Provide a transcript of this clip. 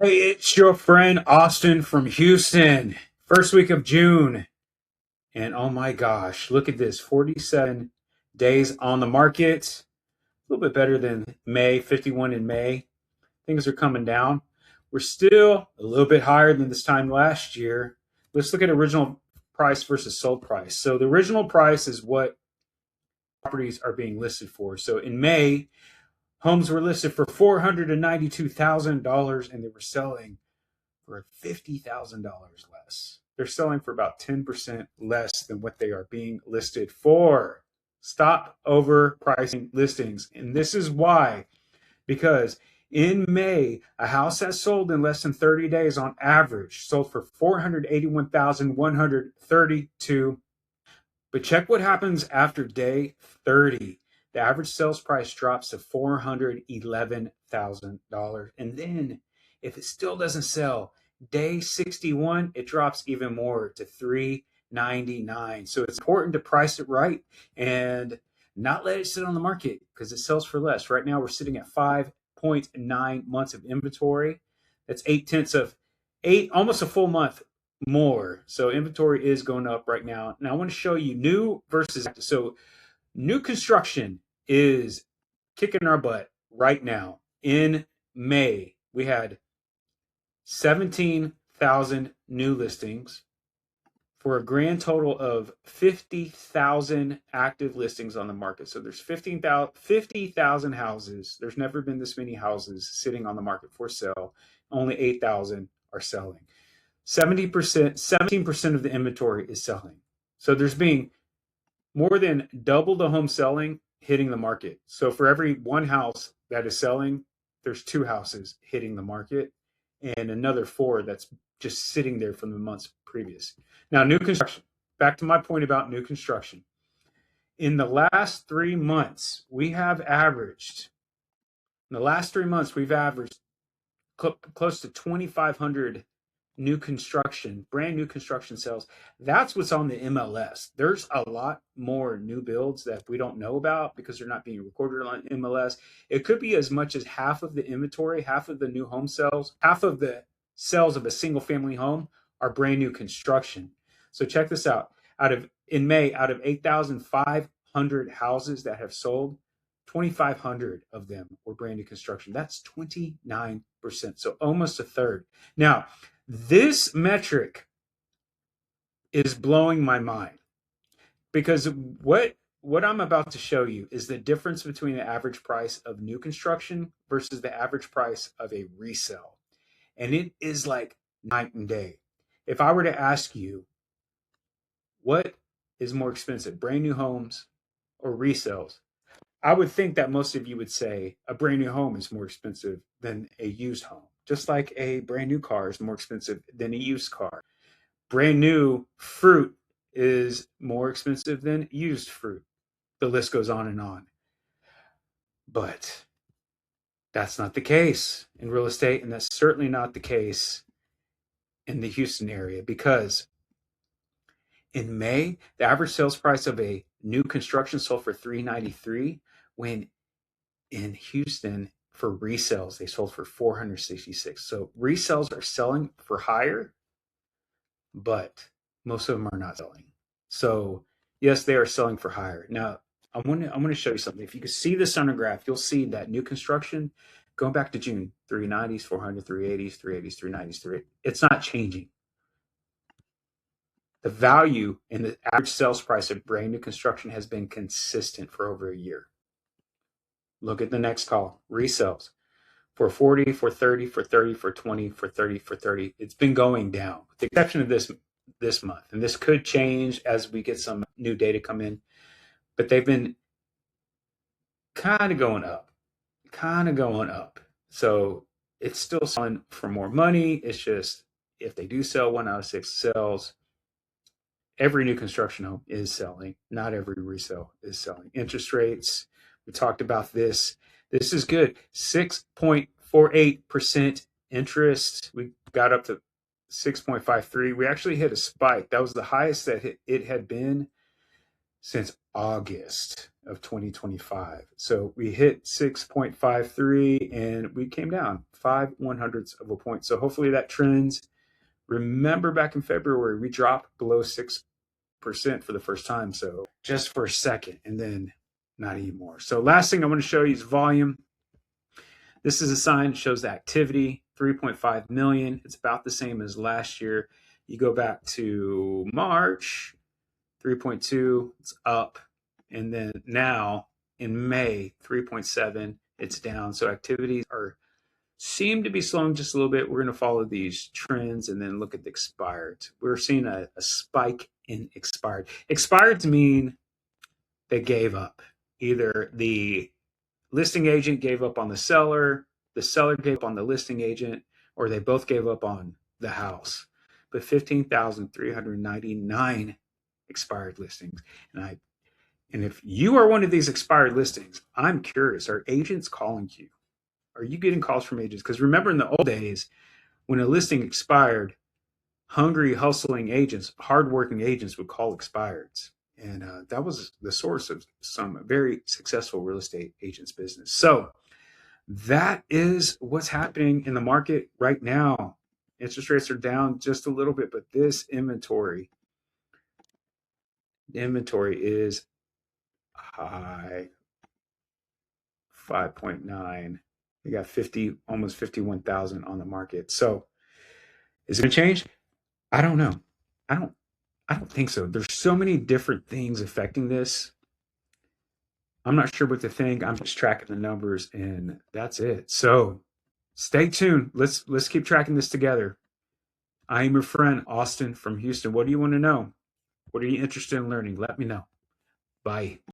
Hey, it's your friend Austin from Houston. First week of June. And oh my gosh, look at this 47 days on the market. A little bit better than May, 51 in May. Things are coming down. We're still a little bit higher than this time last year. Let's look at original price versus sold price. So the original price is what properties are being listed for. So in May, homes were listed for $492,000 and they were selling for $50,000 less. They're selling for about 10% less than what they are being listed for. Stop overpricing listings. And this is why, because in May, a house that sold in less than 30 days on average sold for 481,132. But check what happens after day 30. The average sales price drops to $411,000. And then if it still doesn't sell, day 61, it drops even more to $399. So it's important to price it right and not let it sit on the market because it sells for less. Right now, we're sitting at 5.9 months of inventory. That's 8/10 of eight, almost a full month more. So inventory is going up right now. Now I want to show you new versus active. So new construction is kicking our butt right now. In May, we had 17,000 new listings for a grand total of 50,000 active listings on the market. So there's 50,000 houses. There's never been this many houses sitting on the market for sale. Only 8,000 are selling. 70%, 17% of the inventory is selling. So there's being more than double the home selling hitting the market. So for every one house that is selling, there's two houses hitting the market and another four that's just sitting there from the months previous. Now, new construction. Back to my point about new construction. In the last 3 months, we have averaged, in the last 3 months, we've averaged close to 2,500 new construction, brand new construction sales. That's what's on the MLS. There's a lot more new builds that we don't know about because they're not being recorded on MLS. It could be as much as half of the inventory, half of the new home sales, half of the sales of a single family home are brand new construction. So check this out. In May, out of 8,500 houses that have sold, 2,500 of them were brand new construction. That's 29%. So almost a third. Now, this metric is blowing my mind because what I'm about to show you is the difference between the average price of new construction versus the average price of a resale. And it is like night and day. If I were to ask you what is more expensive, brand new homes or resales, I would think that most of you would say a brand new home is more expensive than a used home, just like a brand new car is more expensive than a used car. Brand new fruit is more expensive than used fruit. The list goes on and on. But that's not the case in real estate, and that's certainly not the case in the Houston area because in May, the average sales price of a new construction sold for $393 when in Houston for resales they sold for $466. So resales are selling for higher, but most of them are not selling. So yes, they are selling for higher. Now I'm going to show you something. If you can see this on a graph, you'll see that new construction going back to June 390s, 400, 380s, 380s, 390s, 3. It's not changing. The value in the average sales price of brand new construction has been consistent for over a year. Look at the next call, resales. For 40, for 30, for 30, for 20, for 30, for 30. It's been going down, with the exception of this month. And this could change as we get some new data come in. But they've been kind of going up, kind of going up. So it's still selling for more money. It's just if they do sell 1 out of 6 sales, every new construction home is selling. Not every resale is selling. Interest rates, we talked about this. This is good. 6.48% interest. We got up to 6.53. We actually hit a spike. That was the highest that it had been since August of 2025. So we hit 6.53 and we came down 5/100ths of a point. So hopefully that trends. Remember back in February, we dropped below 6% for the first time. So just for a second and then not anymore. So last thing I want to show you is volume. This is a sign that shows the activity, 3.5 million. It's about the same as last year. You go back to March, 3.2, it's up. And then now in May, 3.7, it's down. So activities seem to be slowing just a little bit. We're going to follow these trends and then look at the expired. We're seeing a spike in expired. Expired mean they gave up. Either the listing agent gave up on the seller gave up on the listing agent, or they both gave up on the house. But 15,399 expired listings. And if you are one of these expired listings, I'm curious, are agents calling you? Are you getting calls from agents? Because remember in the old days, when a listing expired, hungry, hustling agents, hardworking agents would call expireds. And that was the source of some very successful real estate agents' business. So that is what's happening in the market right now. Interest rates are down just a little bit, but this inventory is high, 5.9. We got almost 51,000 on the market. So is it going to change? I don't know. I don't think so. There's so many different things affecting this. I'm not sure what to think. I'm just tracking the numbers and that's it. So stay tuned. Let's keep tracking this together. I am your friend, Austin from Houston. What do you want to know? What are you interested in learning? Let me know. Bye.